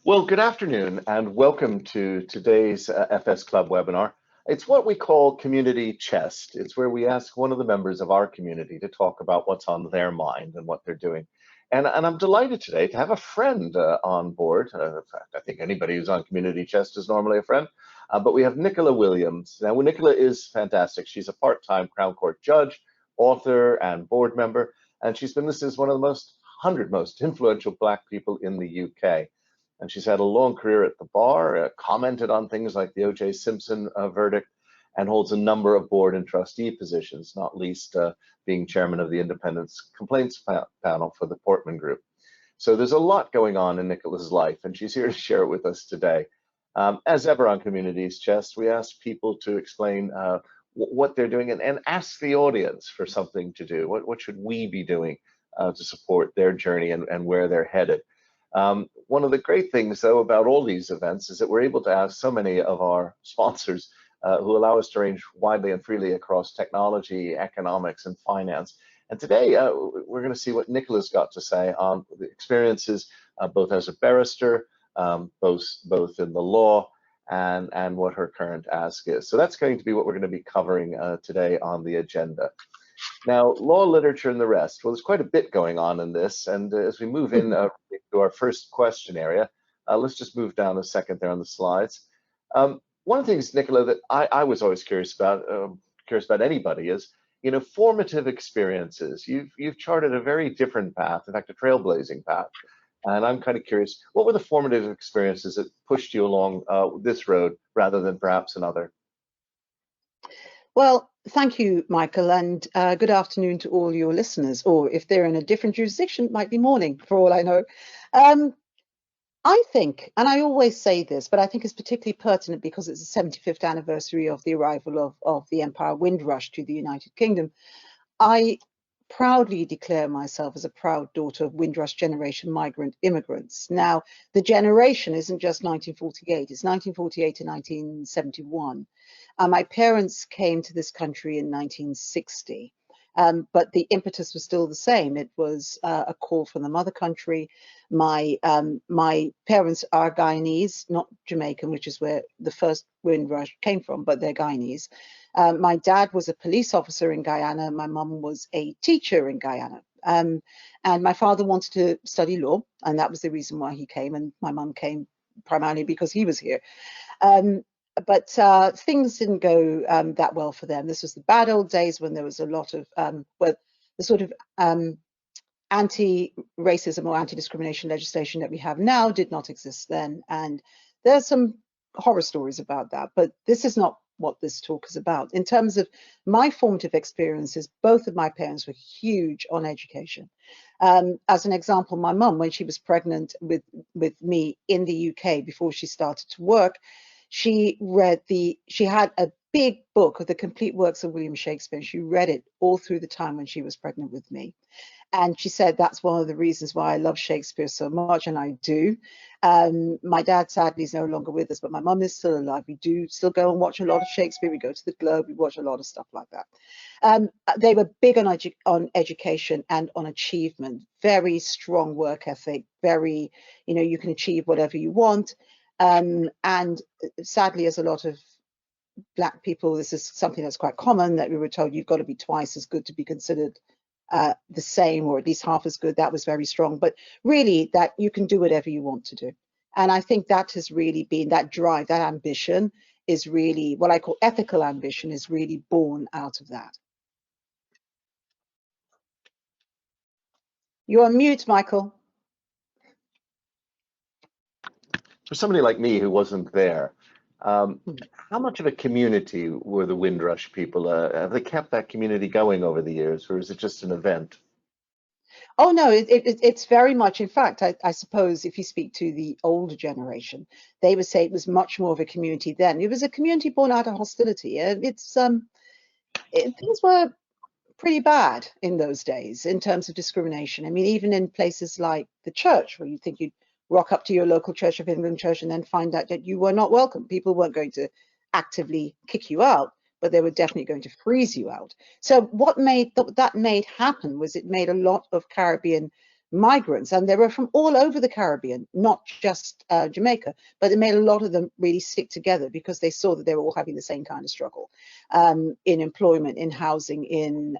Well, good afternoon and welcome to today's FS Club webinar. It's what we call Community Chest. It's where we ask one of the members of our community to talk about what's on their mind and what they're doing. And I'm delighted today to have a friend on board. In fact, I think anybody who's on Community Chest is normally a friend. But we have Nicola Williams. Now, Nicola is fantastic. She's a part-time Crown Court judge, author, and board member. And she's been listed as one of the 100 most influential Black people in the UK. And she's had a long career at the bar, commented on things like the O.J. Simpson verdict, and holds a number of board and trustee positions, not least being chairman of the Independence Complaints Panel for the Portman Group. So there's a lot going on in Nicola's life, and she's here to share it with us today. As ever on Communities Chest, we ask people to explain what they're doing and ask the audience for something to do. What should we be doing to support their journey and where they're headed? One of the great things, though, about all these events is that we're able to have so many of our sponsors who allow us to range widely and freely across technology, economics, and finance. And today, we're going to see what Nicola's got to say on the experiences both as a barrister, both in the law, and what her current ask is. So that's going to be what we're going to be covering today on the agenda. Now, law, literature, and the rest. Well, there's quite a bit going on in this, and as we move in to our first question area, let's just move down a second there on the slides. One of the things, Nicola, that I was always curious about anybody is, formative experiences. You've charted a very different path, in fact, a trailblazing path. And I'm kind of curious, what were the formative experiences that pushed you along this road rather than perhaps another? Well, thank you, Michael, and good afternoon to all your listeners, or if they're in a different jurisdiction, it might be morning, for all I know. I think, and I always say this, but I think it's particularly pertinent because it's the 75th anniversary of the arrival of the Empire Windrush to the United Kingdom. I proudly declare myself as a proud daughter of Windrush generation migrant immigrants. Now, the generation isn't just 1948, it's 1948 to 1971. My parents came to this country in 1960, but the impetus was still the same. It was a call from the mother country. My parents are Guyanese, not Jamaican, which is where the first Windrush came from, but they're Guyanese. My dad was a police officer in Guyana. My mum was a teacher in Guyana. And my father wanted to study law, and that was the reason why he came. And my mum came primarily because he was here. But things didn't go that well for them. This was the bad old days when there was a lot of, the sort of anti-racism or anti-discrimination legislation that we have now did not exist then. And there's some horror stories about that, but this is not what this talk is about. In terms of my formative experiences, both of my parents were huge on education. As an example, my mum, when she was pregnant with me in the UK before she started to work, she had a big book of the complete works of William Shakespeare. She read it all through the time when she was pregnant with me. And she said that's one of the reasons why I love Shakespeare so much, and I do. My dad sadly is no longer with us, but my mum is still alive. We do still go and watch a lot of Shakespeare. We go to the Globe, we watch a lot of stuff like that. They were big on education and on achievement, very strong work ethic, very, you can achieve whatever you want. And sadly, as a lot of Black people, this is something that's quite common, that we were told you've got to be twice as good to be considered the same, or at least half as good. That was very strong, but really that you can do whatever you want to do. And I think that has really been that drive, that ambition is really what I call ethical ambition, is really born out of that. You're on mute, Michael. For somebody like me who wasn't there, how much of a community were the Windrush people? Have they kept that community going over the years, or is it just an event? Oh, no, it's very much. In fact, I suppose if you speak to the older generation, they would say it was much more of a community then. It was a community born out of hostility. Things were pretty bad in those days in terms of discrimination. I mean, even in places like the church, where you think you'd rock up to your local Church of England church and then find out that you were not welcome. People weren't going to actively kick you out, but they were definitely going to freeze you out. So what that made happen was it made a lot of Caribbean migrants, and they were from all over the Caribbean, not just Jamaica, but it made a lot of them really stick together because they saw that they were all having the same kind of struggle in employment, in housing, in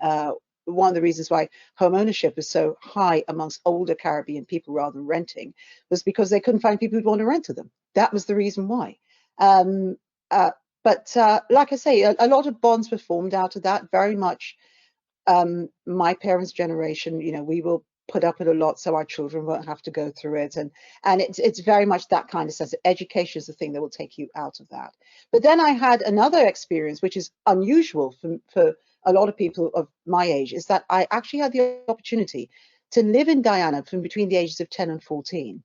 one of the reasons why home ownership is so high amongst older Caribbean people rather than renting was because they couldn't find people who'd want to rent to them. That was the reason why. But like I say, a lot of bonds were formed out of that. Very much my parents' generation, you know, we will put up with a lot so our children won't have to go through it. And it's very much that kind of sense. Education is the thing that will take you out of that. But then I had another experience, which is unusual for a lot of people of my age, is that I actually had the opportunity to live in Guyana from between the ages of 10 and 14.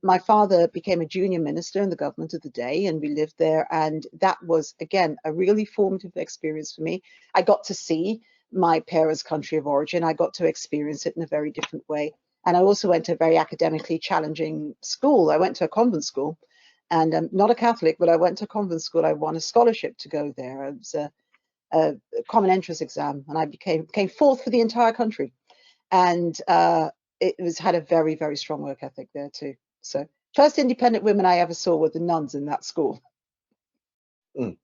My father became a junior minister in the government of the day, and we lived there. And that was, again, a really formative experience for me. I got to see my parents' country of origin. I got to experience it in a very different way. And I also went to a very academically challenging school. I went to a convent school, and I'm not a Catholic, but I went to a convent school. I won a scholarship to go there. It was a common entrance exam, and I came fourth for the entire country. And it had a very, very strong work ethic there too. So first independent women I ever saw were the nuns in that school. Mm.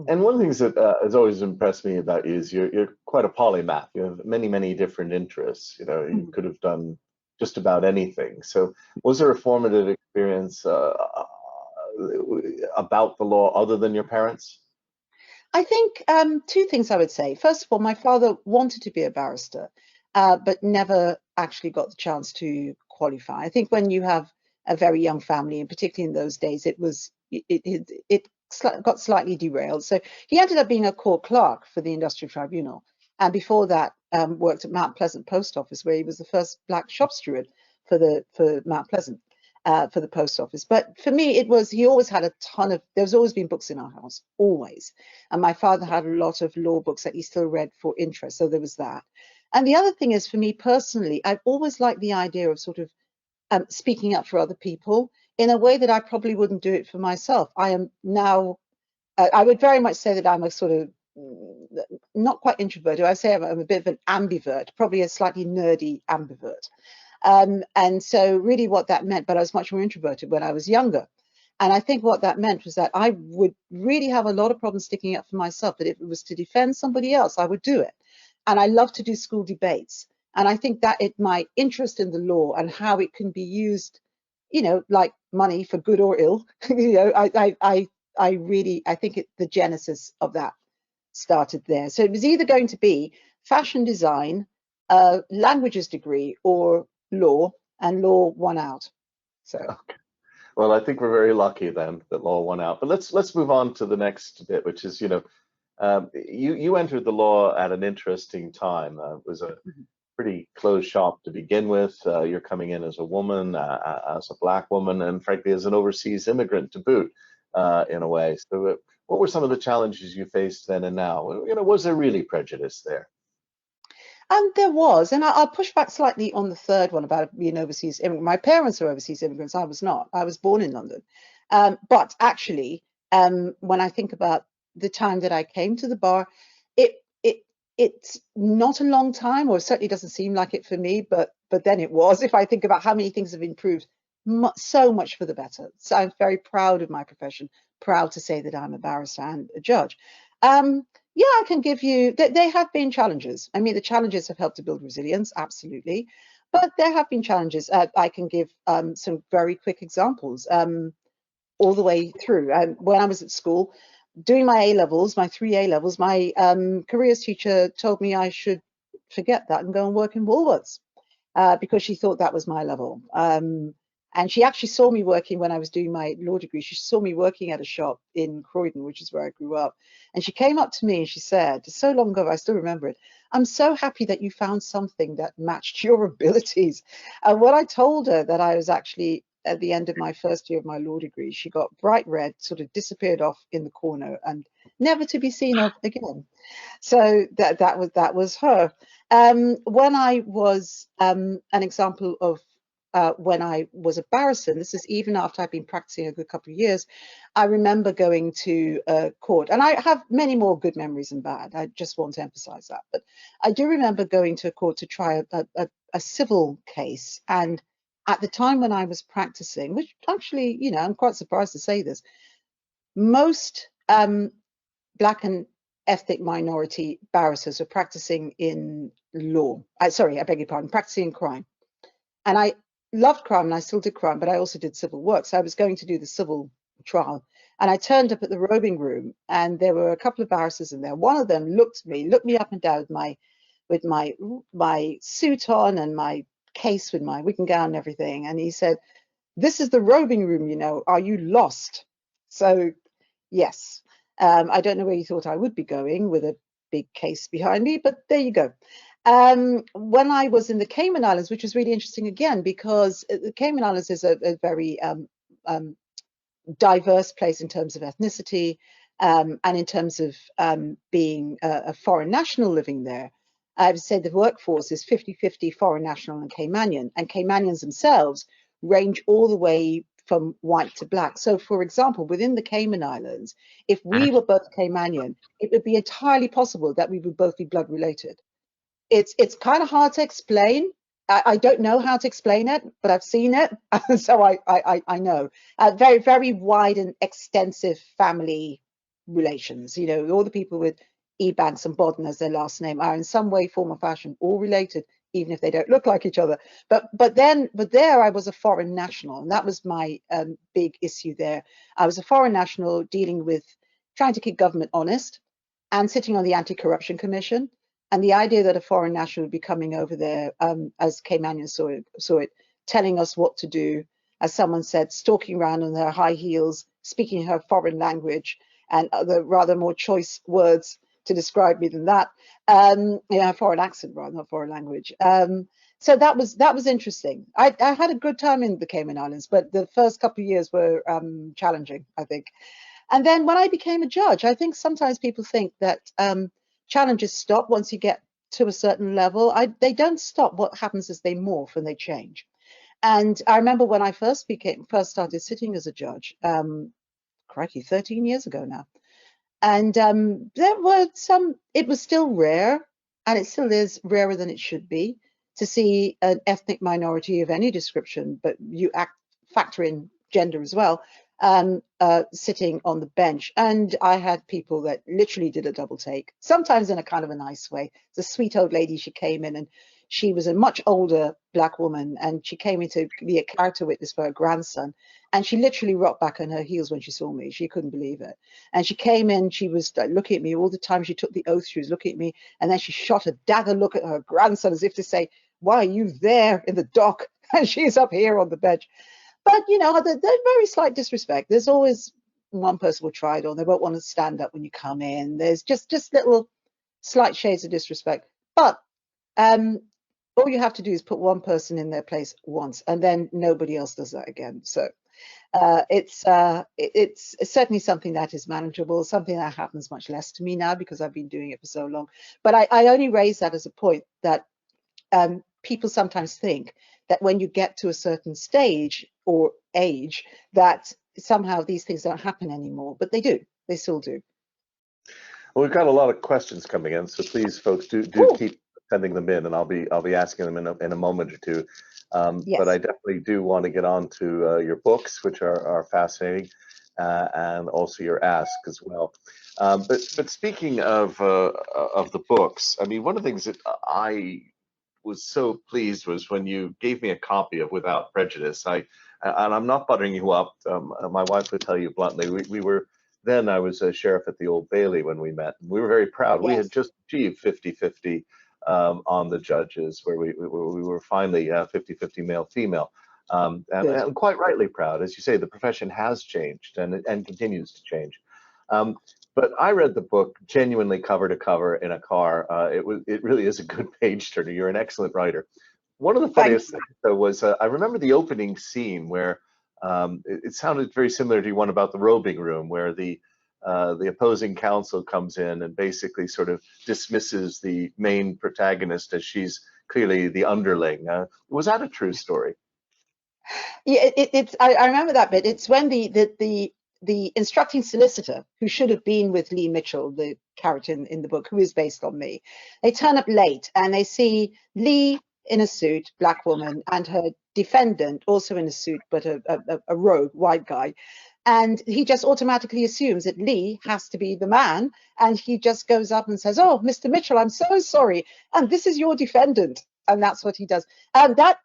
And one of the things that has always impressed me about you is you're quite a polymath. You have many, many different interests. You know, you could have done just about anything. So was there a formative experience about the law other than your parents? I think two things I would say. First of all, my father wanted to be a barrister, but never actually got the chance to qualify. I think when you have a very young family, and particularly in those days, it got slightly derailed. So he ended up being a court clerk for the Industrial Tribunal, and before that, worked at Mount Pleasant Post Office, where he was the first black shop steward for Mount Pleasant. For the post office. But for me, he always had a ton of, there's always been books in our house, always. And my father had a lot of law books that he still read for interest. So there was that. And the other thing is, for me personally, I've always liked the idea of sort of speaking up for other people in a way that I probably wouldn't do it for myself. I am now, I would very much say that I'm a sort of, not quite introverted. I say I'm a bit of an ambivert, probably a slightly nerdy ambivert. And so really what that meant, but I was much more introverted when I was younger. And I think what that meant was that I would really have a lot of problems sticking up for myself, that if it was to defend somebody else, I would do it. And I love to do school debates. And I think that my interest in the law and how it can be used, you know, like money for good or ill, you know, I think the genesis of that started there. So it was either going to be fashion design, languages degree, or law, and law won out. So okay. Well, I think we're very lucky then that law won out. But let's move on to the next bit, which is, you know, you entered the law at an interesting time. It was a pretty closed shop to begin with. You're coming in as a woman, as a black woman, and frankly as an overseas immigrant to boot, in a way. So what were some of the challenges you faced then and now? You know, was there really prejudice there? And there was, and I'll push back slightly on the third one about being overseas immigrant. My parents are overseas immigrants. I was not. I was born in London. But actually, when I think about the time that I came to the bar, it's not a long time, or it certainly doesn't seem like it for me, but then it was. If I think about how many things have improved, so much for the better. So I'm very proud of my profession, proud to say that I'm a barrister and a judge. Yeah, I can give you, they have been challenges. I mean, the challenges have helped to build resilience, absolutely. But there have been challenges. I can give some very quick examples all the way through. When I was at school, doing my A-levels, my 3 A-levels, my careers teacher told me I should forget that and go and work in Woolworths because she thought that was my level. And she actually saw me working when I was doing my law degree. She saw me working at a shop in Croydon, which is where I grew up. And she came up to me and she said, so long ago, I still remember it, "I'm so happy that you found something that matched your abilities." And when I told her that I was actually at the end of my first year of my law degree, she got bright red, sort of disappeared off in the corner and never to be seen of again. So that was her. When I was an example of when I was a barrister, and this is even after I've been practicing a good couple of years, I remember going to a court, and I have many more good memories than bad. I just want to emphasize that. But I do remember going to a court to try a civil case. And at the time when I was practicing, which actually, you know, I'm quite surprised to say this, most Black and ethnic minority barristers were practicing in law. Sorry, I beg your pardon, practicing in crime. And I loved crime, and I still did crime, but I also did civil work. So I was going to do the civil trial. And I turned up at the robing room, and there were a couple of barristers in there. One of them looked me up and down with my suit on and my case with my wig and gown and everything. And he said, "This is the robing room, you know. Are you lost?" So yes, I don't know where you thought I would be going with a big case behind me, but there you go. When I was in the Cayman Islands, which was really interesting again, because the Cayman Islands is a very diverse place in terms of ethnicity, and in terms of being a foreign national living there. I would say the workforce is 50-50 foreign national and Caymanian, and Caymanians themselves range all the way from white to black. So, for example, within the Cayman Islands, if we were both Caymanian, it would be entirely possible that we would both be blood related. It's kind of hard to explain. I don't know how to explain it, but I've seen it, so I know. Very, very wide and extensive family relations. You know, all the people with Ebanks and Bodden as their last name are in some way, form, or fashion all related, even if they don't look like each other. But there I was a foreign national, and that was my big issue there. I was a foreign national dealing with trying to keep government honest and sitting on the Anti-Corruption Commission. And the idea that a foreign national would be coming over there, as Caymanians saw it, telling us what to do, as someone said, stalking around on their high heels, speaking her foreign language, and other rather more choice words to describe me than that. Yeah, foreign accent rather, not foreign language. So that was interesting. I had a good time in the Cayman Islands, but the first couple of years were challenging, I think. And then when I became a judge, I think sometimes people think that challenges stop once you get to a certain level. They don't stop. What happens is they morph and they change. And I remember when I first started sitting as a judge, crikey, 13 years ago now. And there were some, it was still rare, and it still is rarer than it should be, to see an ethnic minority of any description, but you factor in gender as well, sitting on the bench. And I had people that literally did a double take, sometimes in a kind of a nice way. The sweet old lady, she came in, and she was a much older Black woman, and she came in to be a character witness for her grandson. And she literally rocked back on her heels when she saw me. She couldn't believe it. And she came in, she was looking at me all the time. She took the oath, she was looking at me, and then she shot a dagger look at her grandson as if to say, "Why are you there in the dock? And she's up here on the bench." But, you know, there's very slight disrespect. There's always one person will try it, or they won't want to stand up when you come in. There's just little slight shades of disrespect. But all you have to do is put one person in their place once, and then nobody else does that again. So it's certainly something that is manageable, something that happens much less to me now because I've been doing it for so long. But I only raise that as a point that people sometimes think that when you get to a certain stage or age, that somehow these things don't happen anymore, but they do. They still do. Well, we've got a lot of questions coming in, so please, folks, do keep sending them in, and I'll be asking them in a moment or two. Yes. But I definitely do want to get on to your books, which are fascinating, and also your ask as well. But speaking of the books, I mean, one of the things that I was so pleased was when you gave me a copy of Without Prejudice. And I'm not buttering you up. My wife would tell you bluntly, we were then, I was a sheriff at the Old Bailey when we met. We were very proud. Yes. We had just achieved 50-50 on the judges, where we were finally 50-50 male-female. And quite rightly proud. As you say, the profession has changed and continues to change. But I read the book genuinely cover to cover in a car. It really is a good page turner. You're an excellent writer. One of the funniest things, though, was I remember the opening scene where it sounded very similar to one about the robing room, where the opposing counsel comes in and basically sort of dismisses the main protagonist as she's clearly the underling. Was that a true story? Yeah, I remember that bit. It's when the instructing solicitor, who should have been with Lee Mitchell, the character in the book, who is based on me, they turn up late and they see Lee in a suit, black woman, and her defendant also in a suit, but a rogue white guy. And he just automatically assumes that Lee has to be the man, and he just goes up and says, "Oh, Mr. Mitchell, I'm so sorry, and this is your defendant," and that's what he does. And that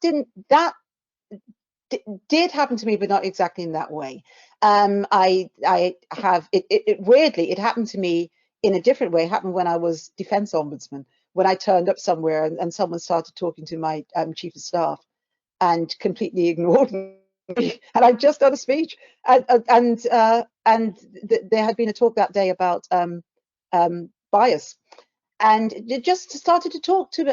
did happen to me, but not exactly in that way. I have it weirdly, it happened to me in a different way. It happened when I was defense ombudsman, when I turned up somewhere and someone started talking to my chief of staff and completely ignored me. And I'd just done a speech, there had been a talk that day about bias, and it just started to talk to,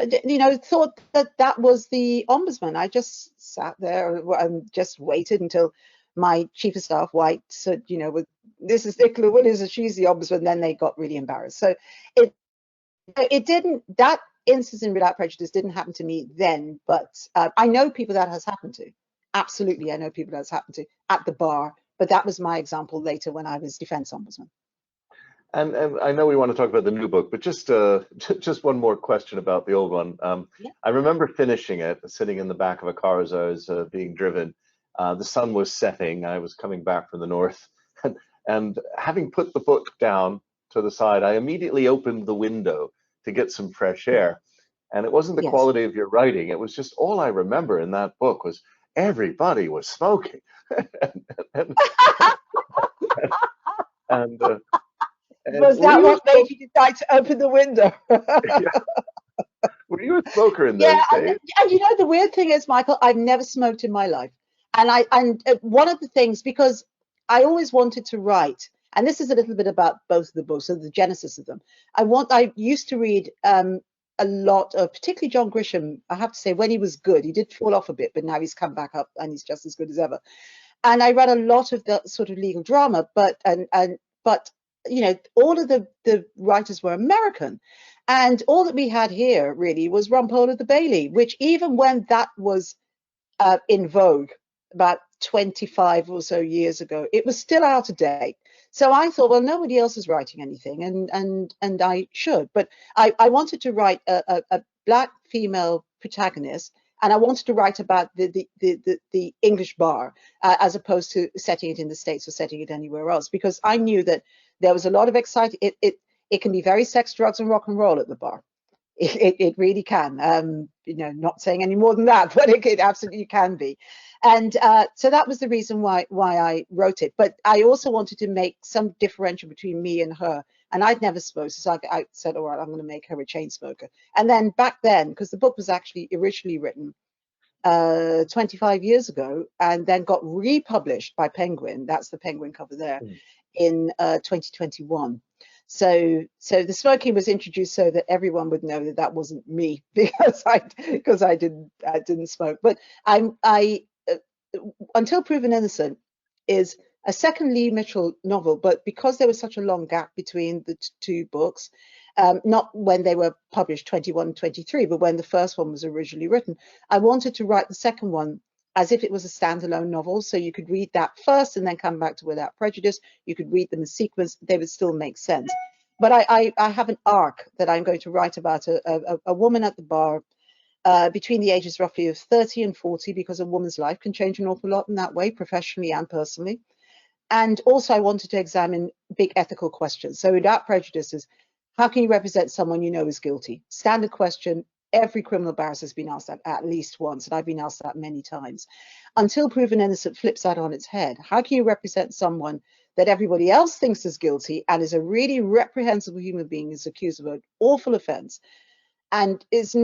thought that that was the ombudsman. I just sat there and just waited until my chief of staff, white, said, this is Nicola Williams and she's the ombudsman. Then they got really embarrassed. So it didn't, that instance in Without Prejudice didn't happen to me then, but I know people that has happened to. Absolutely, I know people that has happened to at the bar, but that was my example later when I was defense ombudsman. And I know we want to talk about the new book, but just one more question about the old one. Yeah. I remember finishing it, sitting in the back of a car as I was being driven. The sun was setting. I was coming back from the north, and having put the book down to the side, I immediately opened the window to get some fresh air. And it wasn't the Yes. quality of your writing. It was just all I remember in that book was everybody was smoking. and, and, was that what made you decide to open the window? Yeah. Were you a smoker in Yeah, those days? and the weird thing is, Michael, I've never smoked in my life, and one of the things, because I always wanted to write, and this is a little bit about both of the books, so the genesis of them. I used to read a lot of, particularly John Grisham. I have to say, when he was good, he did fall off a bit, but now he's come back up and he's just as good as ever. And I read a lot of the sort of legal drama, but all of the writers were American. And all that we had here really was Rumpole of the Bailey, which even when that was in vogue about 25 or so years ago, it was still out of date. So I thought, well, nobody else is writing anything, and I should. But I wanted to write a black female protagonist, and I wanted to write about the English bar as opposed to setting it in the States or setting it anywhere else, because I knew that there was a lot of exciting. It can be very sex, drugs, and rock and roll at the bar. It really can. Not saying any more than that, but it absolutely can be. And so that was the reason why I wrote it. But I also wanted to make some differential between me and her. And I'd never smoked, so I said, all right, I'm going to make her a chain smoker. And then back then, because the book was actually originally written 25 years ago, and then got republished by Penguin. That's the Penguin cover there, in 2021. So the smoking was introduced so that everyone would know that that wasn't me, because I didn't smoke. But Until Proven Innocent is a second Lee Mitchell novel, but because there was such a long gap between the two books, not when they were published 21 and 23, but when the first one was originally written, I wanted to write the second one as if it was a standalone novel, so you could read that first and then come back to Without Prejudice. You could read them in sequence; they would still make sense. But I have an arc that I'm going to write about a woman at the bar between the ages roughly of 30 and 40, because a woman's life can change an awful lot in that way, professionally and personally. And also I wanted to examine big ethical questions. So Without Prejudice is, how can you represent someone you know is guilty? Standard question. Every criminal barrister has been asked that at least once, and I've been asked that many times. Until Proven Innocent flips that on its head. How can you represent someone that everybody else thinks is guilty and is a really reprehensible human being, is accused of an awful offense, and is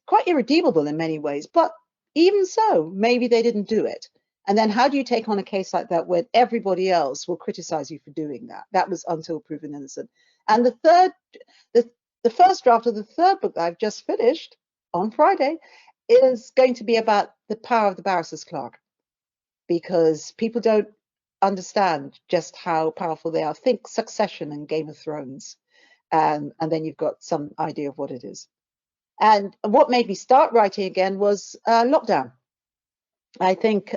quite irredeemable in many ways, but even so, maybe they didn't do it. And then how do you take on a case like that when everybody else will criticize you for doing that? That was Until Proven Innocent. And the first draft of the third book that I've just finished on Friday is going to be about the power of the barrister's clerk, because people don't understand just how powerful they are. Think Succession and Game of Thrones, and then you've got some idea of what it is. And what made me start writing again was lockdown. I think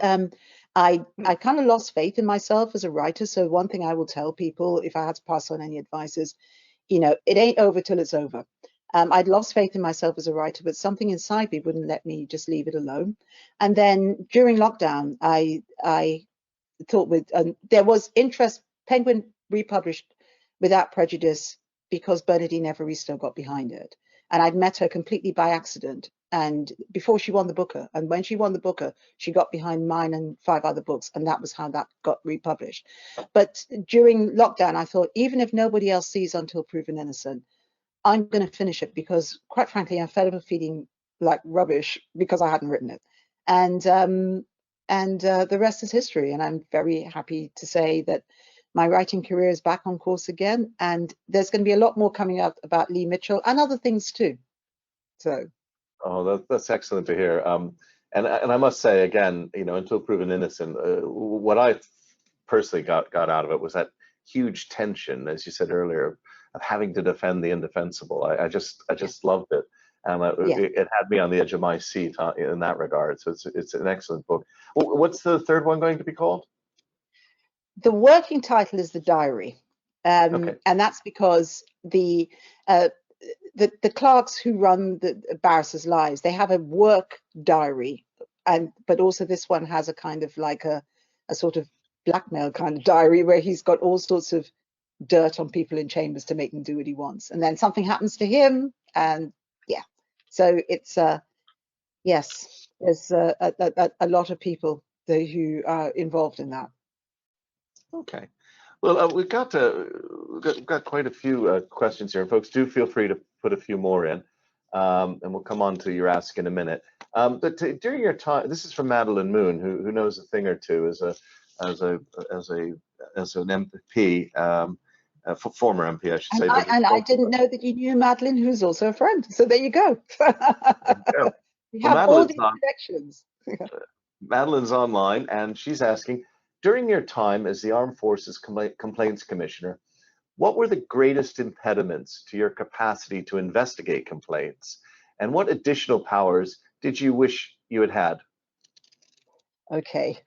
I kind of lost faith in myself as a writer. So one thing I will tell people, if I had to pass on any advice, is, you know, it ain't over till it's over. I'd lost faith in myself as a writer, but something inside me wouldn't let me just leave it alone. And then during lockdown, I thought there was interest. Penguin republished Without Prejudice because Bernardine Evaristo got behind it, and I'd met her completely by accident. And before she won the Booker, and when she won the Booker, she got behind mine and 5 other books, and that was how that got republished. But during lockdown, I thought, even if nobody else sees Until Proven Innocent, I'm going to finish it, because quite frankly, I'm fed up of feeling like rubbish because I hadn't written it. And the rest is history. And I'm very happy to say that my writing career is back on course again. And there's going to be a lot more coming out about Lee Mitchell and other things too. So. Oh, that's excellent to hear. And I must say again, you know, Until Proven Innocent, what I personally got out of it was that huge tension, as you said earlier, of having to defend the indefensible. I just loved it, and it had me on the edge of my seat in that regard. So it's an excellent book. What's the third one going to be called? The working title is The Diary, Okay. and that's because the clerks who run the barristers' lives, they have a work diary, but also this one has a kind of like a sort of blackmail kind of diary where he's got all sorts of dirt on people in chambers to make them do what he wants, and then something happens to him, and yeah, so it's yes, there's a lot of people who are involved in that. Okay. Well, we've got quite a few questions here, and folks, do feel free to put a few more in, and we'll come on to your ask in a minute. But during your time, this is from Madeline Moon, who knows a thing or two as an MP, former MP, I should say. I didn't know that you knew Madeline, who's also a friend. So there you go. We have all these connections. Madeline's online, and she's asking, during your time as the Armed Forces Complaints Commissioner, what were the greatest impediments to your capacity to investigate complaints, and what additional powers did you wish you had had? Okay,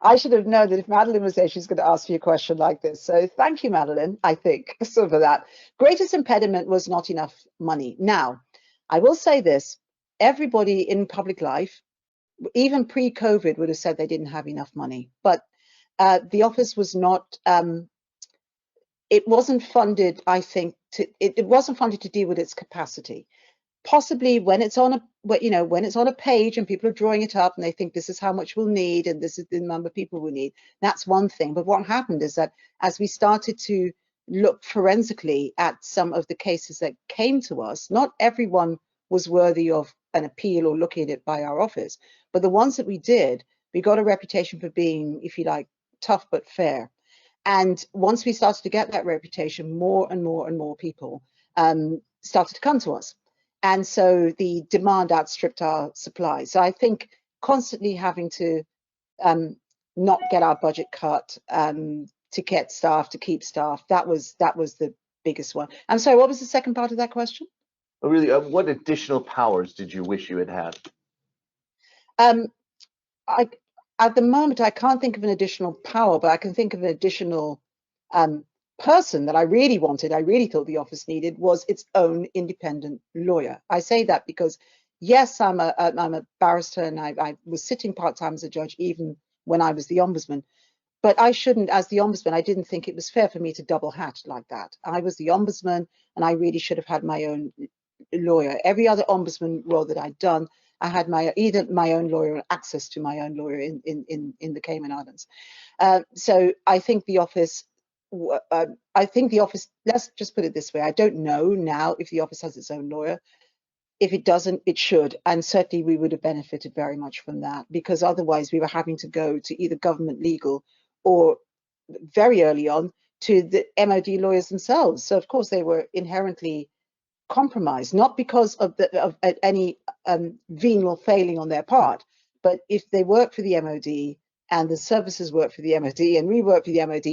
I should have known that if Madeline was there, she's going to ask you a question like this. So thank you, Madeline, I think, so for that. Greatest impediment was not enough money. Now, I will say this, everybody in public life, even pre-COVID, would have said they didn't have enough money, but the office was not, it wasn't funded, I think, it wasn't funded to deal with its capacity. Possibly when it's on a, when it's on a page and people are drawing it up and they think this is how much we'll need and this is the number of people we need, that's one thing. But what happened is that as we started to look forensically at some of the cases that came to us, not everyone was worthy of an appeal or looking at it by our office, but the ones that we did, we got a reputation for being, if you like, tough but fair. And once we started to get that reputation, more and more and more people started to come to us. And so the demand outstripped our supply. So I think constantly having to not get our budget cut, to get staff, to keep staff, that was the biggest one. I'm sorry, what was the second part of that question? Well, really, what additional powers did you wish you had had? At the moment, I can't think of an additional power, but I can think of an additional person that I really wanted, I really thought the office needed, was its own independent lawyer. I say that because, yes, I'm a barrister and I was sitting part-time as a judge even when I was the Ombudsman, but I shouldn't, as the Ombudsman, I didn't think it was fair for me to double hat like that. I was the Ombudsman and I really should have had my own lawyer. Every other Ombudsman role that I'd done, I had either my own lawyer or access to my own lawyer in the Cayman Islands. So I think the office, let's just put it this way, I don't know now if the office has its own lawyer. If it doesn't, it should. And certainly we would have benefited very much from that, because otherwise we were having to go to either government legal or very early on to the MOD lawyers themselves. So of course they were inherently compromised, not because of any venal failing on their part, but if they work for the MOD and the services work for the MOD and we work for the MOD,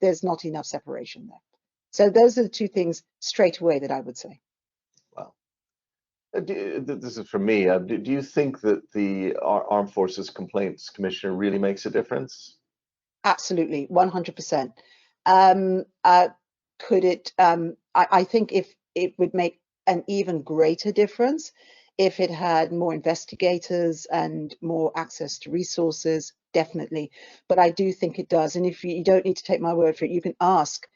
there's not enough separation there. So those are the two things straight away that I would say. Wow. This is for me. Do you think that the Armed Forces Complaints Commissioner really makes a difference? Absolutely, 100%. Could it? I think if it would make an even greater difference if it had more investigators and more access to resources, definitely. But I do think it does. And if you don't need to take my word for it, you can ask.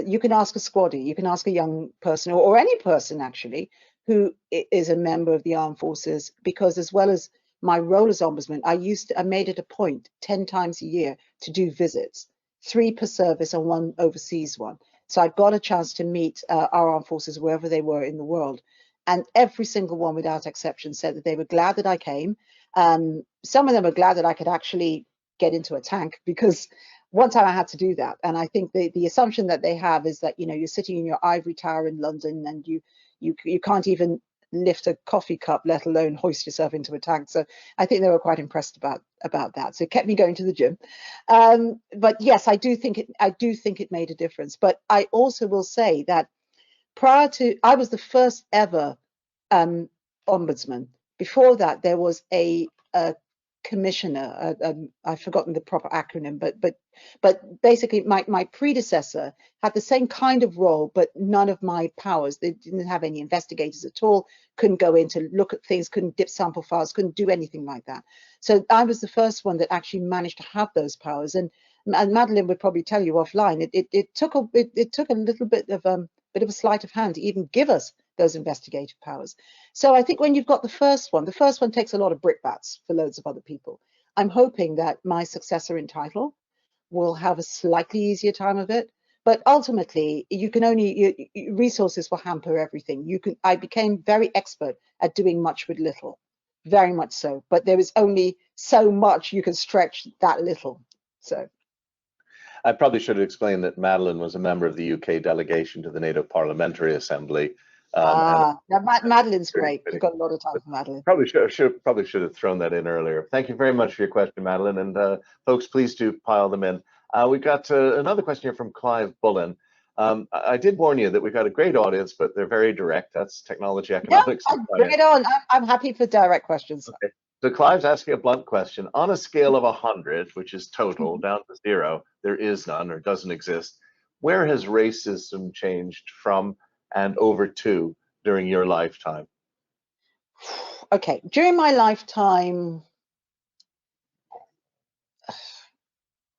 You can ask a squaddie, you can ask a young person, or any person actually who is a member of the armed forces, because as well as my role as ombudsman, I made it a point 10 times a year to do visits, 3 per service and 1 overseas one. So I got a chance to meet our armed forces wherever they were in the world. And every single one without exception said that they were glad that I came. Some of them were glad that I could actually get into a tank, because one time I had to do that. And I think the assumption that they have is that, you're sitting in your ivory tower in London and you can't even lift a coffee cup, let alone hoist yourself into a tank. So I think they were quite impressed about that. So it kept me going to the gym. But yes, I do think it made a difference. But I also will say that I was the first ever ombudsman. Before that, there was a commissioner. I've forgotten the proper acronym, but basically, my predecessor had the same kind of role, but none of my powers. They didn't have any investigators at all. Couldn't go in to look at things. Couldn't dip sample files. Couldn't do anything like that. So I was the first one that actually managed to have those powers. And Madeline would probably tell you offline. It took a little bit of a sleight of hand to even give us those investigative powers. So I think when you've got the first one takes a lot of brickbats for loads of other people. I'm hoping that my successor in title will have a slightly easier time of it. But ultimately, you can only, resources will hamper everything. I became very expert at doing much with little, very much so. But there is only so much you can stretch that little. So. I probably should have explained that Madeline was a member of the UK delegation to the NATO Parliamentary Assembly. Now Madeline's great. We've got a lot of time for Madeline. Probably should have thrown that in earlier. Thank you very much for your question, Madeline. And folks, please do pile them in. We've got another question here from Clive Bullen. I did warn you that we've got a great audience, but they're very direct. That's technology economics. No, bring it on. I'm happy for direct questions. Okay. So Clive's asking a blunt question. On a scale of 100, which is total, down to 0, there is none or doesn't exist. Where has racism changed from and over to during your lifetime? Okay, during my lifetime,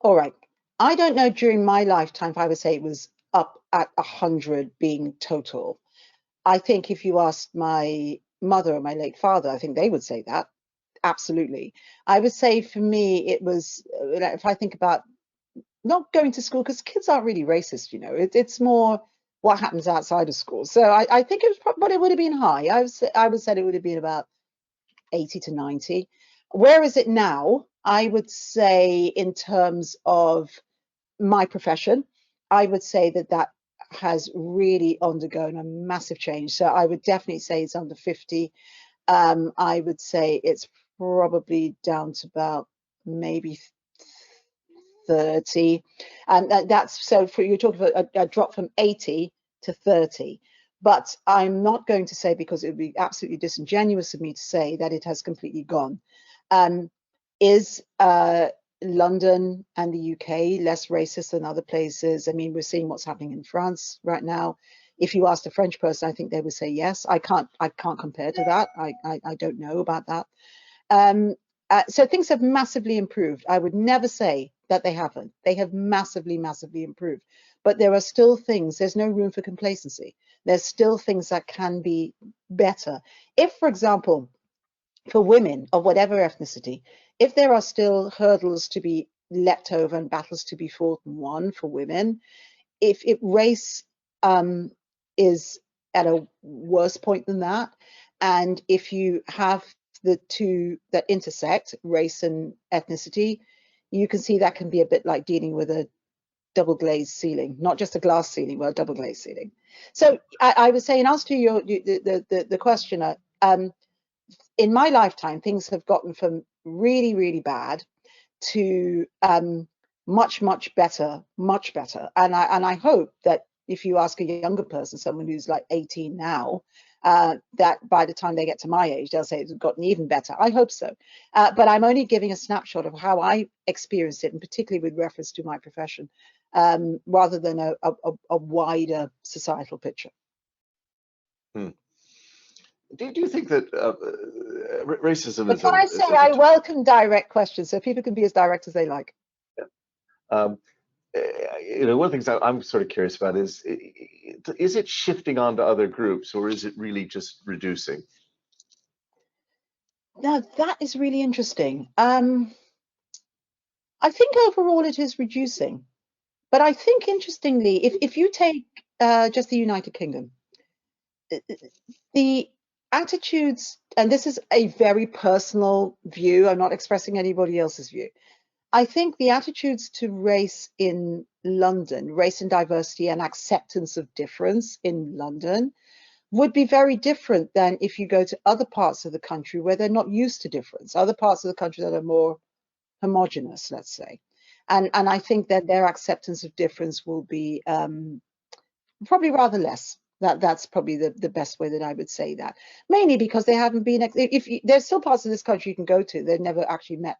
all right. I don't know during my lifetime if I would say it was up at 100 being total. I think if you asked my mother or my late father, I think they would say that. Absolutely. I would say for me, it was, if I think about not going to school, because kids aren't really racist, it's more what happens outside of school. So I think it was probably, but it would have been high. I would say it would have been about 80 to 90. Where is it now? I would say in terms of my profession, I would say that has really undergone a massive change. So I would definitely say it's under 50. I would say it's probably down to about maybe 30. And that's, so for, you're talking about a drop from 80 to 30. But I'm not going to say, because it would be absolutely disingenuous of me to say that it has completely gone. Is London and the UK less racist than other places? I mean, we're seeing what's happening in France right now. If you asked a French person, I think they would say yes. I can't compare to that. I don't know about that. So things have massively improved. I would never say that they haven't. They have massively, massively improved. But there are still things, there's no room for complacency. There's still things that can be better. If, for example, for women of whatever ethnicity, if there are still hurdles to be leapt over and battles to be fought and won for women, if race is at a worse point than that, and if you have the two that intersect, race and ethnicity, you can see that can be a bit like dealing with a double glazed ceiling, not just a glass ceiling, but a double glazed ceiling. So I would say, in answer to the questioner, in my lifetime, things have gotten from really, really bad to much, much better, much better. And I hope that if you ask a younger person, someone who's like 18 now, that by the time they get to my age, they'll say it's gotten even better. I hope so. But I'm only giving a snapshot of how I experienced it, and particularly with reference to my profession, rather than a wider societal picture. Hmm. Do you think that racism but is can I say I welcome direct questions, so people can be as direct as they like. Um, one of the things I'm sort of curious about is it shifting onto other groups, or is it really just reducing? Now that is really interesting. I think overall it is reducing, but I think interestingly, if you take just the United Kingdom, the attitudes, and this is a very personal view, I'm not expressing anybody else's view. I think the attitudes to race in London, race and diversity and acceptance of difference in London, would be very different than if you go to other parts of the country where they're not used to difference, other parts of the country that are more homogenous, let's say. And I think that their acceptance of difference will be probably rather less. That's probably the best way that I would say that. Mainly because they haven't been, there's still parts of this country you can go to, they've never actually met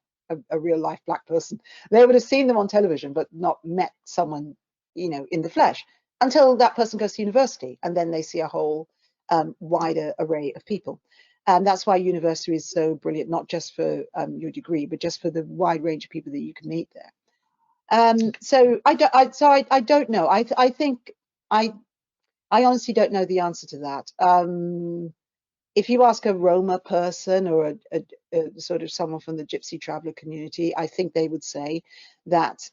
a real life black person. They would have seen them on television, but not met someone, in the flesh, until that person goes to university, and then they see a whole wider array of people. And that's why university is so brilliant, not just for your degree, but just for the wide range of people that you can meet there. So I don't know. I think I honestly don't know the answer to that. If you ask a Roma person or a sort of someone from the Gypsy traveler community, I think they would say that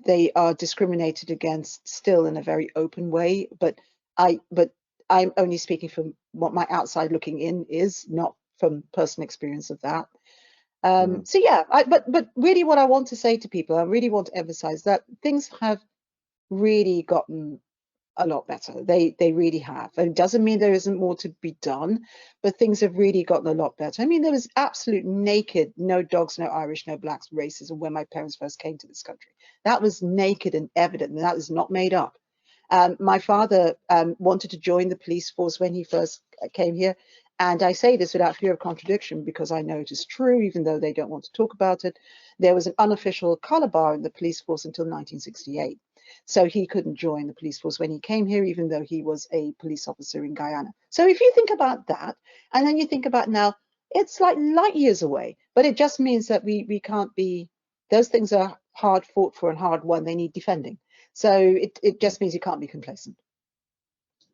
they are discriminated against still in a very open way. But I'm only speaking from what my outside looking in is, not from personal experience of that. So yeah, but really what I want to say to people, I really want to emphasize that things have really gotten a lot better. They really have. And it doesn't mean there isn't more to be done, but things have really gotten a lot better. I mean, there was absolute naked, no dogs, no Irish, no blacks racism when my parents first came to this country. That was naked and evident, and that is not made up. My father wanted to join the police force when he first came here. And I say this without fear of contradiction because I know it is true, even though they don't want to talk about it. There was an unofficial color bar in the police force until 1968. So he couldn't join the police force when he came here, even though he was a police officer in Guyana. So if you think about that, and then you think about now, it's like light years away, but it just means that we can't be, those things are hard fought for and hard won. They need defending. So it just means you can't be complacent.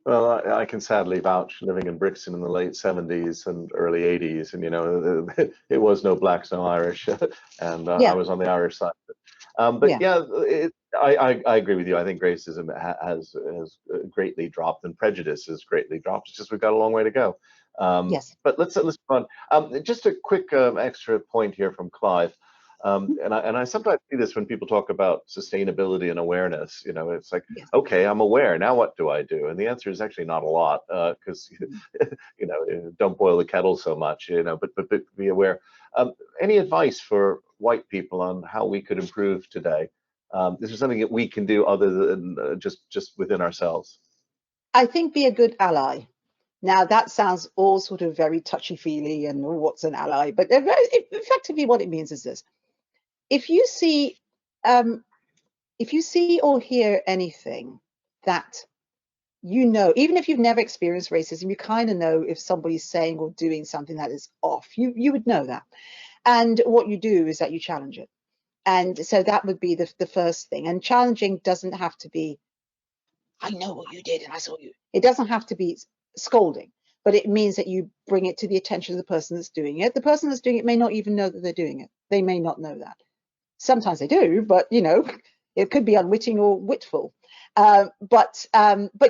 Well, I can sadly vouch, living in Brixton in the late 70s and early 80s, and it was no blacks, no Irish, and Yeah. I was on the Irish side. But yeah, I agree with you. I think racism has greatly dropped, and prejudice has greatly dropped. It's just we've got a long way to go. Yes. But let's move on. Just a quick extra point here from Clive. And I sometimes see this when people talk about sustainability and awareness. It's like, Yes. okay, I'm aware. Now what do I do? And the answer is actually not a lot, because don't boil the kettle so much. But be aware. Any advice for white people on how we could improve today? Is there something that we can do other than just within ourselves? I think be a good ally. Now that sounds all sort of very touchy-feely and what's an ally, but effectively what it means is this: if you see or hear anything that even if you've never experienced racism, you kind of know if somebody's saying or doing something that is off. You would know that, and what you do is that you challenge it. And so that would be the first thing. And challenging doesn't have to be, I know what you did and I saw you. It doesn't have to be scolding, but it means that you bring it to the attention of the person that's doing it. The person that's doing it may not even know that they're doing it. They may not know that. Sometimes they do, but it could be unwitting or witful. But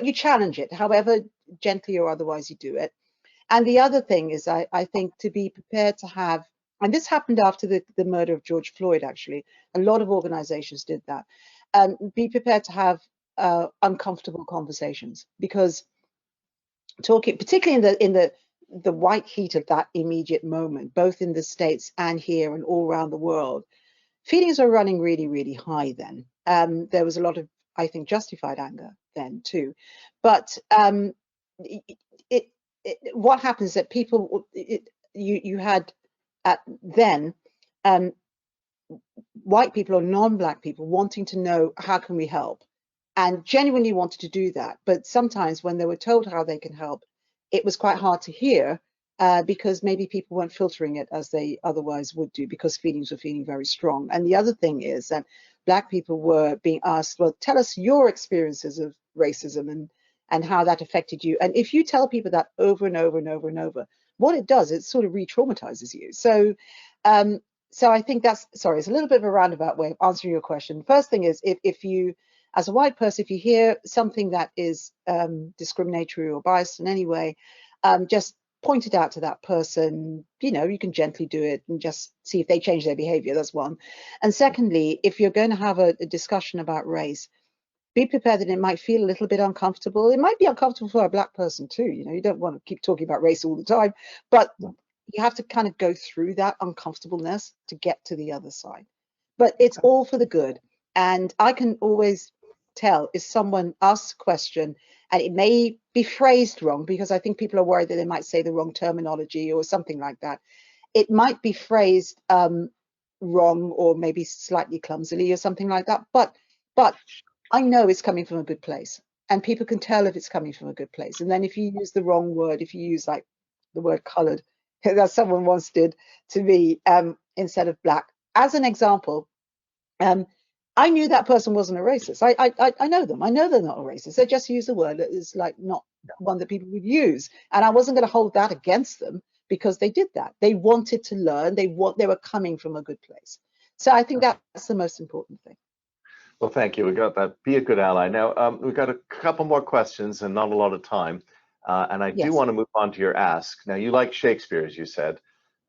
you challenge it, however gently or otherwise you do it. And the other thing is, I think, to be prepared to have, and this happened after the murder of George Floyd, actually, a lot of organizations did that, be prepared to have uncomfortable conversations, because talking, particularly in the white heat of that immediate moment, both in the States and here and all around the world, feelings are running really, really high then. There was a lot of, I think, justified anger then too. But what happens that people, you had then white people or non-black people wanting to know how can we help, and genuinely wanted to do that. But sometimes when they were told how they can help, it was quite hard to hear because maybe people weren't filtering it as they otherwise would do, because feelings were feeling very strong. And the other thing is that black people were being asked, well, tell us your experiences of racism and how that affected you. And if you tell people that over and over and over and over, what it does, it sort of re-traumatizes you. So so I think that's, sorry, it's a little bit of a roundabout way of answering your question. First thing is, if you, as a white person, if you hear something that is discriminatory or biased in any way, just point it out to that person. You know, you can gently do it and just see if they change their behavior. That's one. And secondly, if you're going to have a discussion about race, be prepared that it might feel a little bit uncomfortable. It might be uncomfortable for a black person too. You know, you don't want to keep talking about race all the time, but you have to kind of go through that uncomfortableness to get to the other side. But it's all for the good. And I can always tell if someone asks a question and it may be phrased wrong, because I think people are worried that they might say the wrong terminology or something like that. It might be phrased wrong or maybe slightly clumsily or something like that. But I know it's coming from a good place, and people can tell if it's coming from a good place. And then if you use the wrong word, if you use like the word colored, that someone once did to me instead of black, as an example, I knew that person wasn't a racist. I know them. I know they're not a racist. They just use a word that is like not one that people would use. And I wasn't going to hold that against them because they did that. They wanted to learn. They were coming from a good place. So I think that's the most important thing. Well, thank you. We got that. Be a good ally. Now, we've got a couple more questions and not a lot of time. And I do want to move on to your ask. Now, you like Shakespeare, as you said.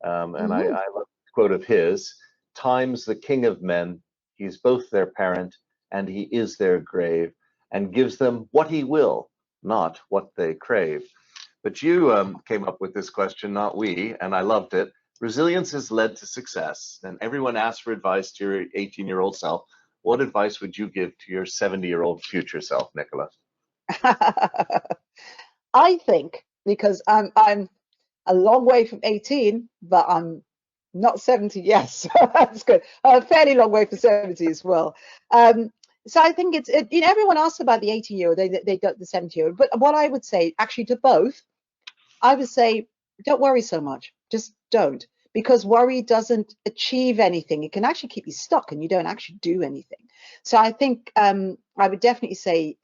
And I love a quote of his: "Time's the king of men. He's both their parent and he is their grave, and gives them what he will, not what they crave." But you came up with this question, not we, and I loved it. Resilience has led to success, and everyone asks for advice to your 18-year-old self. What advice would you give to your 70-year-old future self, Nicola? I think, because I'm a long way from 18, but I'm not 70 yet, so that's good. A fairly long way from 70 as well. So I think it's, you know, everyone asks about the 18-year-old, they got the 70-year-old, but what I would say, actually to both, I would say, don't worry so much. Just don't, because worry doesn't achieve anything. It can actually keep you stuck and you don't actually do anything. So I think I would definitely say,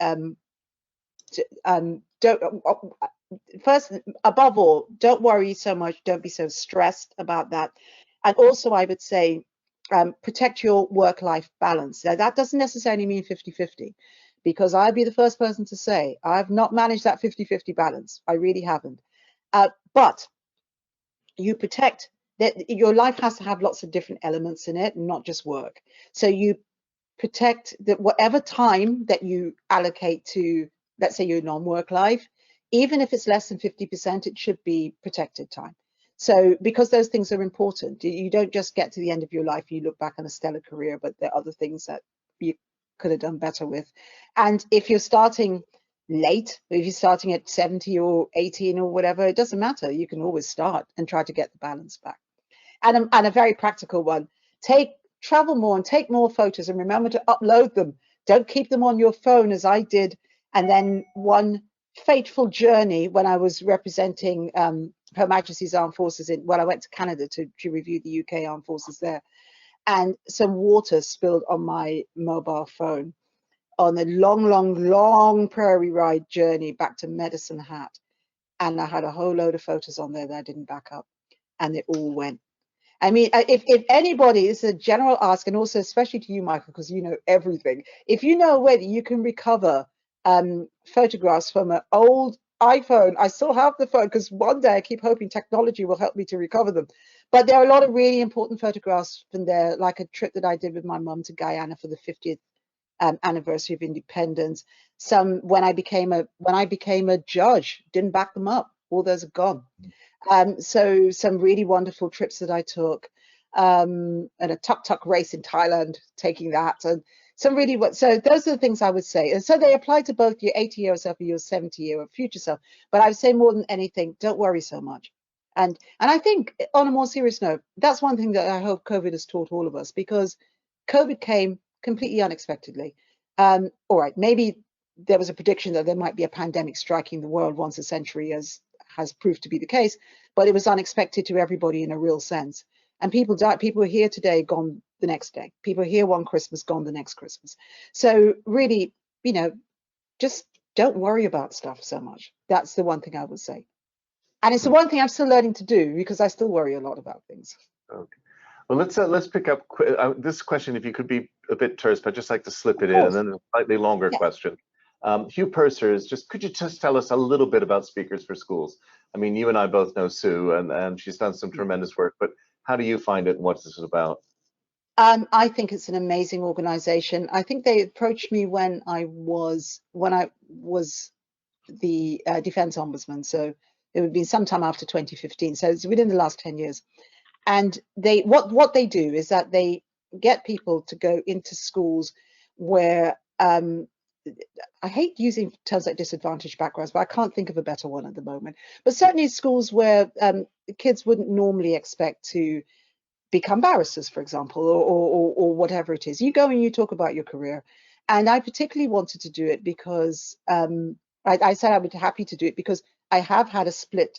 first, above all, don't worry so much. Don't be so stressed about that. And also, I would say, protect your work-life balance. Now, that doesn't necessarily mean 50-50, because I'd be the first person to say I've not managed that 50-50 balance. I really haven't. But you protect that. Your life has to have lots of different elements in it, not just work. So you protect that whatever time that you allocate to, let's say, your non-work life, even if it's less than 50%, it should be protected time. So because those things are important, you don't just get to the end of your life, you look back on a stellar career, but there are other things that you could have done better with. And if you're starting late, if you're starting at 70 or 18 or whatever, it doesn't matter. You can always start and try to get the balance back. And a very practical one, travel more and take more photos, and remember to upload them. Don't keep them on your phone as I did. And then one fateful journey when I was representing Her Majesty's Armed Forces when I went to Canada to review the UK Armed Forces there, and some water spilled on my mobile phone on a long prairie ride journey back to Medicine Hat. And I had a whole load of photos on there that I didn't back up, and it all went. I mean, if anybody, it's a general ask, and also especially to you, Michael, because you know everything. If you know a way that you can recover photographs from an old iPhone, I still have the phone because one day I keep hoping technology will help me to recover them. But there are a lot of really important photographs from there, like a trip that I did with my mum to Guyana for the 50th anniversary of independence. Some when I became a judge, didn't back them up. All those are gone. So some really wonderful trips that I took. and a tuk-tuk race in Thailand, taking that, and some really so those are the things I would say. And so they apply to both your 80-year self and your 70-year future self. But I would say more than anything, don't worry so much. And I think on a more serious note, that's one thing that I hope COVID has taught all of us, because COVID came completely unexpectedly. All right, maybe there was a prediction that there might be a pandemic striking the world once a century, as has proved to be the case, but it was unexpected to everybody in a real sense. And people died. People are here today, gone the next day. People are here one Christmas, gone the next Christmas. So really, just don't worry about stuff so much. That's the one thing I would say. And it's the one thing I'm still learning to do, because I still worry a lot about things. Okay. Well, let's pick up this question. If you could be a bit terse, but I'd just like to slip it in, and then a slightly longer question. Hugh Purser's, could you just tell us a little bit about Speakers for Schools? I mean, you and I both know Sue, and she's done some tremendous work, but how do you find it, and what's this about? I think it's an amazing organization. I think they approached me when I was the Defense Ombudsman, so it would be sometime after 2015. So it's within the last 10 years. And what they do is that they get people to go into schools where I hate using terms like disadvantaged backgrounds, but I can't think of a better one at the moment. But certainly schools where kids wouldn't normally expect to become barristers, for example, or whatever it is. You go and you talk about your career. And I particularly wanted to do it because I said I would be happy to do it because I have had a split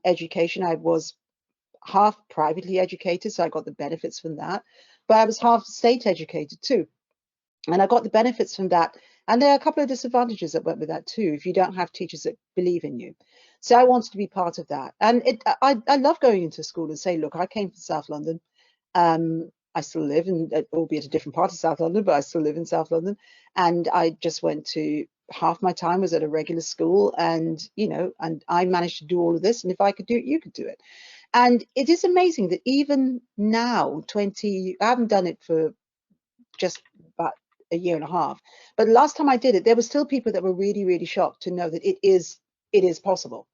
education. I was half privately educated, so I got the benefits from that, but I was half state educated too, and I got the benefits from that. And there are a couple of disadvantages that went with that too, if you don't have teachers that believe in you. So I wanted to be part of that. And I love going into school and say, look, I came from South London. I still live in, albeit a different part of South London, but I still live in South London. And I just went to, half my time was at a regular school, and and I managed to do all of this. And if I could do it, you could do it. And it is amazing that even now, I haven't done it for just about a year and a half, but the last time I did it, there were still people that were really, really shocked to know that it is possible.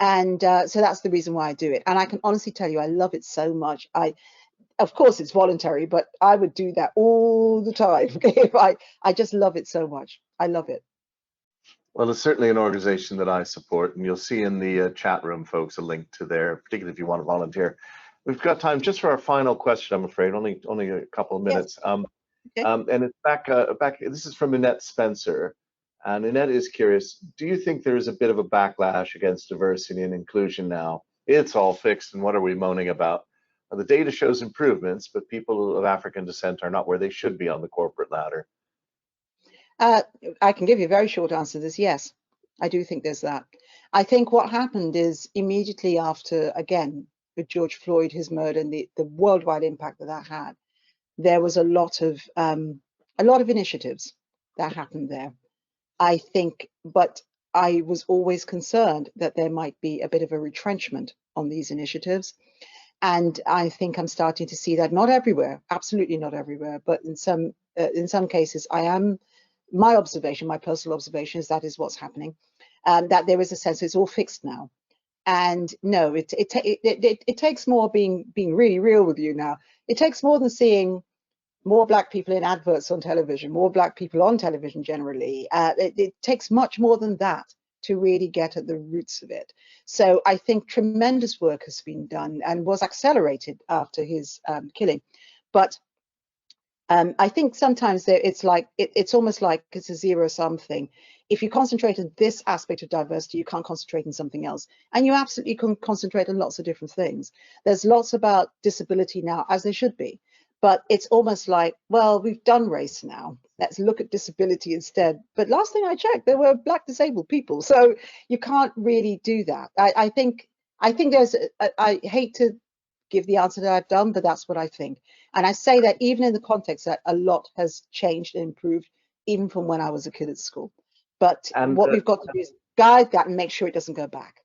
And so that's the reason why I do it. And I can honestly tell you, I love it so much. Of course, it's voluntary, but I would do that all the time. I just love it so much. I love it. Well, it's certainly an organization that I support, and you'll see in the chat room, folks, a link to there, particularly if you want to volunteer. We've got time just for our final question, I'm afraid, only a couple of minutes. Yes. Okay. And it's back. This is from Annette Spencer, and Annette is curious. Do you think there is a bit of a backlash against diversity and inclusion now? It's all fixed, and what are we moaning about? The data shows improvements, but people of African descent are not where they should be on the corporate ladder. I can give you a very short answer to this. Yes, I do think there's that. I think what happened is immediately after, again, with George Floyd, his murder, and the worldwide impact that had, there was a lot of initiatives that happened there. I think, but I was always concerned that there might be a bit of a retrenchment on these initiatives. And I think I'm starting to see that, not everywhere, absolutely not everywhere, but in some cases, my observation, my personal observation is that is what's happening, that there is a sense it's all fixed now. And no, it takes more, being really real with you now. It takes more than seeing more Black people in adverts on television, more Black people on television generally. It takes much more than that to really get at the roots of it. So I think tremendous work has been done and was accelerated after his killing. But I think sometimes it's almost like it's a zero-sum thing. If you concentrate on this aspect of diversity, you can't concentrate on something else. And you absolutely can concentrate on lots of different things. There's lots about disability now, as there should be. But it's almost like, well, we've done race now. Let's look at disability instead. But last thing I checked, there were Black disabled people. So you can't really do that. I think there's, I hate to give the answer that I've done, but that's what I think. And I say that even in the context that a lot has changed and improved, even from when I was a kid at school. But what we've got to do is guide that and make sure it doesn't go back.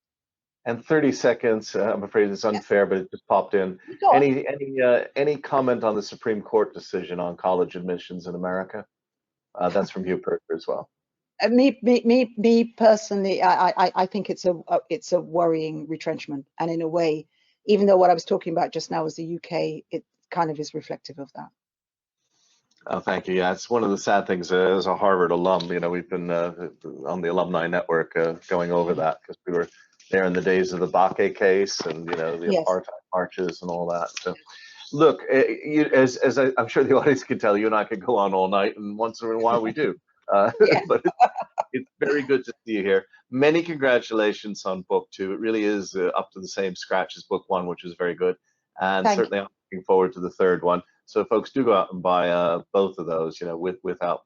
And 30 seconds, I'm afraid it's unfair, but it just popped in. Any comment on the Supreme Court decision on college admissions in America? That's from Hugh Purser as well. Me personally, I think it's a worrying retrenchment, and in a way, even though what I was talking about just now was the UK, it kind of is reflective of that. Oh, thank you. Yeah, it's one of the sad things as a Harvard alum. We've been on the alumni network going over that because we were there in the days of the Bakke case and the Yes. apartheid marches and all that. So, look, I'm sure the audience can tell, you and I could go on all night, and once in a while we do. Yeah. But it's very good to see you here. Many congratulations on book 2. It really is up to the same scratch as book 1, which is very good. And Thank certainly I'm looking forward to the third one. So folks, do go out and buy both of those, without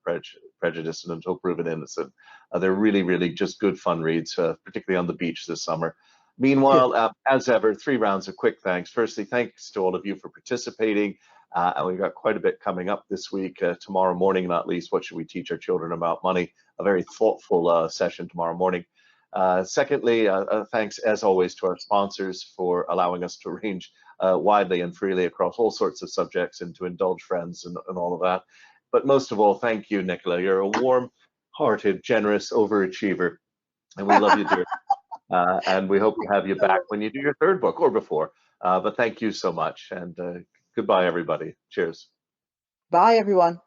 prejudice and until proven innocent. They're really, really just good fun reads, particularly on the beach this summer. Meanwhile, as ever, 3 rounds of quick thanks. Firstly, thanks to all of you for participating. And we've got quite a bit coming up this week. Tomorrow morning, not least, what should we teach our children about money? A very thoughtful session tomorrow morning. Secondly, thanks as always to our sponsors for allowing us to range widely and freely across all sorts of subjects and to indulge friends and all of that. But most of all, thank you, Nicola. You're a warm-hearted, generous overachiever, and we love you, dear. And we hope to have you back when you do your 3rd book or before. But thank you so much, and goodbye, everybody. Cheers. Bye, everyone.